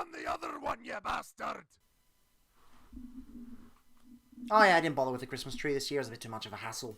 on the other one, you bastard! Oh yeah, I didn't bother with the Christmas tree this year. It was a bit too much of a hassle.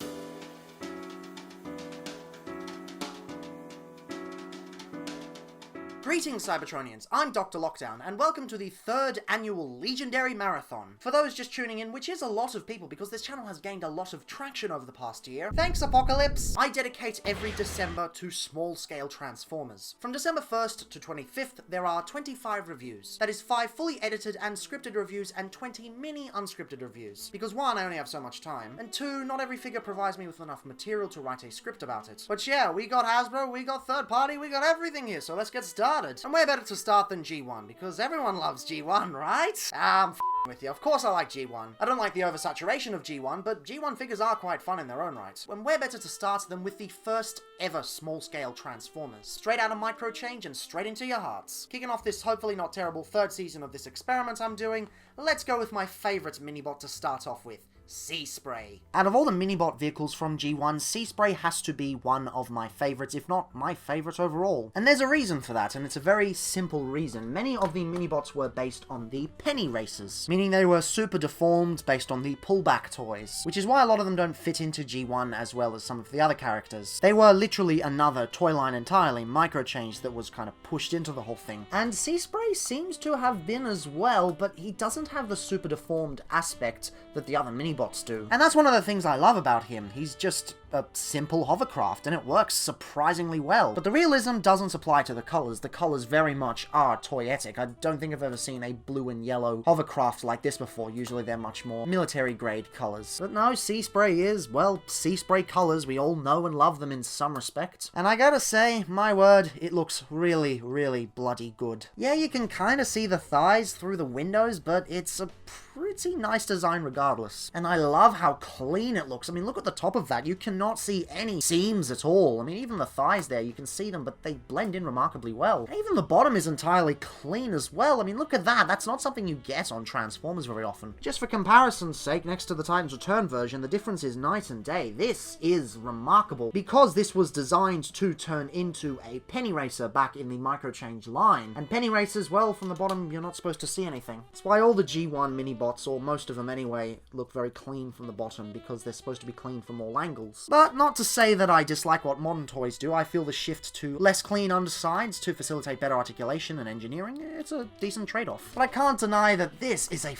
Greetings, Cybertronians. I'm DrLockdown, and welcome to the 3rd annual Legendary Marathon. For those just tuning in, which is a lot of people because this channel has gained a lot of traction over the past year, thanks Apocalypse, I dedicate every December to small-scale Transformers. From December 1st to 25th, there are 25 reviews. That is 5 fully edited and scripted reviews and 20 mini unscripted reviews. Because 1, I only have so much time, and 2, not every figure provides me with enough material to write a script about it. But yeah, we got Hasbro, we got third party, we got everything here, so let's get started. And where better to start than geewun, because everyone loves geewun, right? I'm with you. Of course I like geewun. I don't like the oversaturation of geewun, but geewun figures are quite fun in their own right. And where better to start than with the first ever small-scale Transformers. Straight out of Micro Change and straight into your hearts. Kicking off this hopefully not terrible 3rd season of this experiment I'm doing, let's go with my favourite minibot to start off with. Seaspray. Out of all the minibot vehicles from geewun, Seaspray has to be one of my favourites, if not my favourite overall. And there's a reason for that, and it's a very simple reason. Many of the minibots were based on the penny racers, meaning they were super deformed based on the pullback toys, which is why a lot of them don't fit into geewun as well as some of the other characters. They were literally another toy line entirely, Micro Change, that was kind of pushed into the whole thing. And Seaspray seems to have been as well, but he doesn't have the super deformed aspect that the other minibots do. And that's one of the things I love about him. He's just a simple hovercraft, and it works surprisingly well. But the realism doesn't apply to the colours. The colours very much are toyetic. I don't think I've ever seen a blue and yellow hovercraft like this before. Usually they're much more military-grade colours. But no, Seaspray is, well, Seaspray colours. We all know and love them in some respect. And I gotta say, my word, it looks really, really bloody good. Yeah, you can kind of see the thighs through the windows, but it's a pretty nice design regardless. And I love how clean it looks. I mean, look at the top of that. You cannot see any seams at all. I mean, even the thighs there, you can see them, but they blend in remarkably well. And even the bottom is entirely clean as well. I mean, look at that. That's not something you get on Transformers very often. Just for comparison's sake, next to the Titans Return version, the difference is night and day. This is remarkable because this was designed to turn into a penny racer back in the Micro Change line. And penny racers, well, from the bottom, you're not supposed to see anything. That's why all the geewun mini-bots, or most of them anyway, look very clean from the bottom, because they're supposed to be clean from all angles. But not to say that I dislike what modern toys do. I feel the shift to less clean undersides to facilitate better articulation and engineering, it's a decent trade-off. But I can't deny that this is a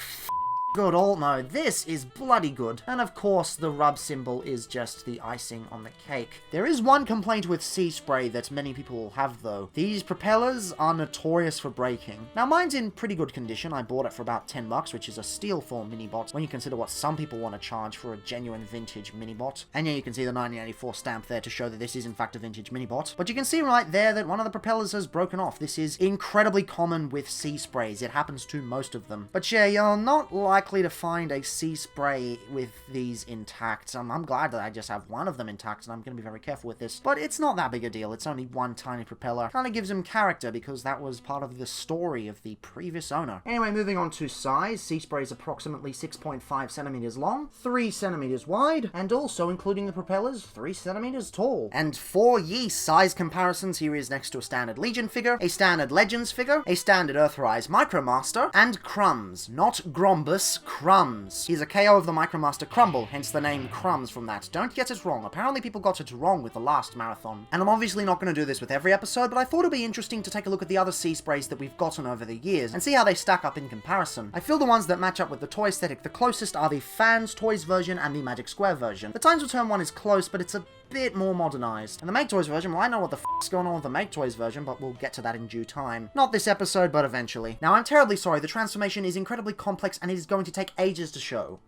good alt mode. This is bloody good. And of course, the rub symbol is just the icing on the cake. There is one complaint with Seaspray that many people will have though. These propellers are notorious for breaking. Now mine's in pretty good condition. I bought it for about $10, which is a steal for minibot when you consider what some people want to charge for a genuine vintage minibot. And yeah, you can see the 1984 stamp there to show that this is in fact a vintage minibot. But you can see right there that one of the propellers has broken off. This is incredibly common with Seasprays. It happens to most of them. But yeah, you're not likely to find a Seaspray with these intact. I'm glad that I just have one of them intact, and I'm going to be very careful with this. But it's not that big a deal. It's only one tiny propeller. Kind of gives him character because that was part of the story of the previous owner. Anyway, moving on to size. Seaspray is approximately 6.5 centimeters long, 3 centimeters wide, and also, including the propellers, 3 centimeters tall. And for ye size comparisons, here is next to a standard Legion figure, a standard Legends figure, a standard Earthrise Micromaster, and Crumbs, not Grombus, Crumbs. He's a KO of the Micromaster Crumble, hence the name Crumbs from that. Don't get it wrong. Apparently people got it wrong with the last marathon. And I'm obviously not going to do this with every episode, but I thought it'd be interesting to take a look at the other Seasprays that we've gotten over the years and see how they stack up in comparison. I feel the ones that match up with the toy aesthetic the closest are the Fans Toys version and the Magic Square version. The Times Return one is close, but it's a bit more modernized. And the Make Toys version, well, I know what the f***'s going on with the Make Toys version, but we'll get to that in due time. Not this episode, but eventually. Now, I'm terribly sorry, the transformation is incredibly complex and it is going to take ages to show.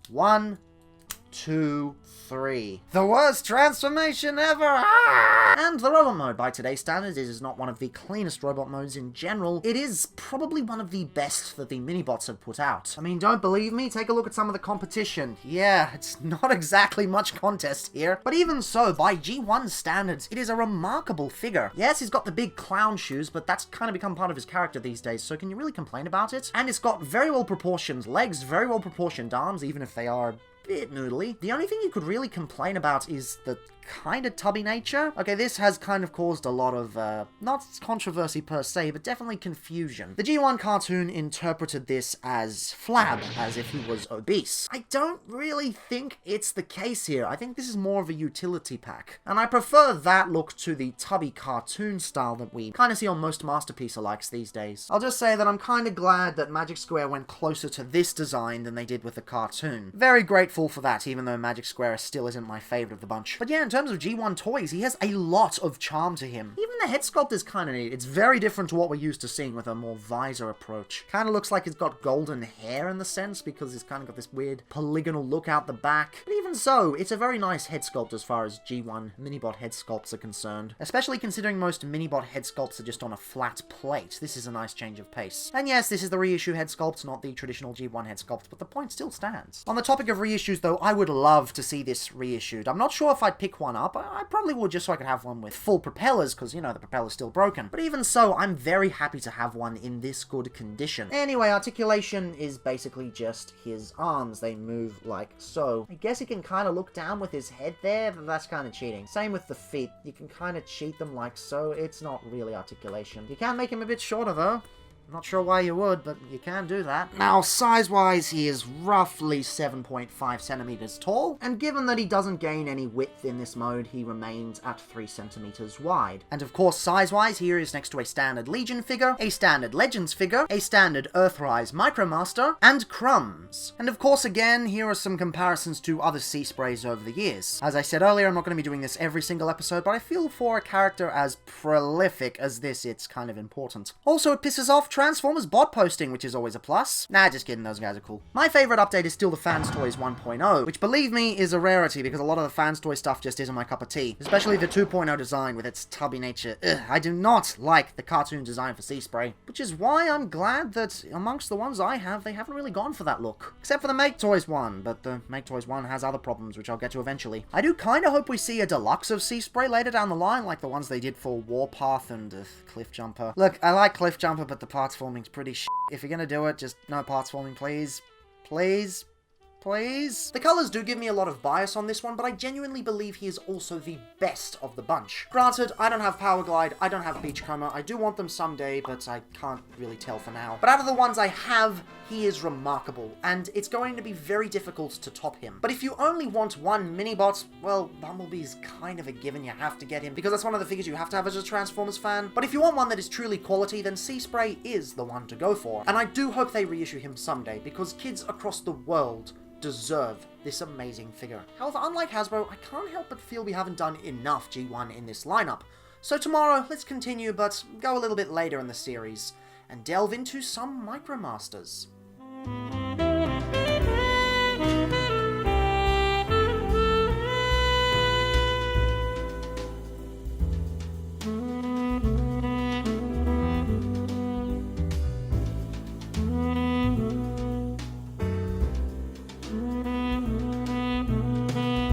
1, 2, 3. The worst transformation ever! Ah! And the robot mode, by today's standards, is not one of the cleanest robot modes in general. It is probably one of the best that the minibots have put out. I mean, don't believe me? Take a look at some of the competition. Yeah, it's not exactly much contest here. But even so, by geewun standards, it is a remarkable figure. Yes, he's got the big clown shoes, but that's kind of become part of his character these days, so can you really complain about it? And it's got very well proportioned legs, very well proportioned arms, even if they are bit noodly. The only thing you could really complain about is the kind of tubby nature. Okay, this has kind of caused a lot of, not controversy per se, but definitely confusion. The geewun cartoon interpreted this as flab, as if he was obese. I don't really think it's the case here. I think this is more of a utility pack. And I prefer that look to the tubby cartoon style that we kind of see on most Masterpiece alikes these days. I'll just say that I'm kind of glad that Magic Square went closer to this design than they did with the cartoon. Very grateful for that, even though Magic Square still isn't my favorite of the bunch. But yeah, in terms of geewun toys, he has a lot of charm to him. Even the head sculpt is kind of neat. It's very different to what we're used to seeing with a more visor approach. Kind of looks like he's got golden hair in the sense, because he's kind of got this weird polygonal look out the back. But even so, it's a very nice head sculpt as far as geewun minibot head sculpts are concerned. Especially considering most minibot head sculpts are just on a flat plate. This is a nice change of pace. And yes, this is the reissue head sculpt, not the traditional geewun head sculpt, but the point still stands. On the topic of reissues though, I would love to see this reissued. I'm not sure if I'd pick one up. I probably would just so I could have one with full propellers, because, you know, the propeller's still broken. But even so, I'm very happy to have one in this good condition. Anyway, articulation is basically just his arms. They move like so. I guess he can kind of look down with his head there, but that's kind of cheating. Same with the feet. You can kind of cheat them like so. It's not really articulation. You can make him a bit shorter though. Not sure why you would, but you can do that. Now, size-wise, he is roughly 7.5 centimeters tall, and given that he doesn't gain any width in this mode, he remains at 3 centimeters wide. And of course, size-wise, here is next to a standard Legion figure, a standard Legends figure, a standard Earthrise Micromaster, and Crumbs. And of course, again, here are some comparisons to other Seasprays over the years. As I said earlier, I'm not going to be doing this every single episode, but I feel for a character as prolific as this, it's kind of important. Also, it pisses off Transformers bot posting, which is always a plus. Nah, just kidding, those guys are cool. My favorite update is still the Fans Toys 1.0, which, believe me, is a rarity because a lot of the Fans Toy stuff just isn't my cup of tea. Especially the 2.0 design with its tubby nature. Ugh, I do not like the cartoon design for Seaspray, which is why I'm glad that amongst the ones I have, they haven't really gone for that look. Except for the Make Toys one, but the Make Toys one has other problems, which I'll get to eventually. I do kind of hope we see a deluxe of Seaspray later down the line, like the ones they did for Warpath and Cliff Jumper. Look, I like Cliff Jumper, but the parts forming's pretty shit. If you're gonna do it, just no parts forming, please. Please. Please? The colours do give me a lot of bias on this one, but I genuinely believe he is also the best of the bunch. Granted, I don't have Power Glide, I don't have Beachcomber, I do want them someday, but I can't really tell for now. But out of the ones I have, he is remarkable, and it's going to be very difficult to top him. But if you only want one minibot, well, Bumblebee's kind of a given, you have to get him, because that's one of the figures you have to have as a Transformers fan. But if you want one that is truly quality, then Seaspray is the one to go for. And I do hope they reissue him someday, because kids across the world deserve this amazing figure. However, unlike Hasbro, I can't help but feel we haven't done enough geewun in this lineup. So tomorrow, let's continue, but go a little bit later in the series, and delve into some Micromasters.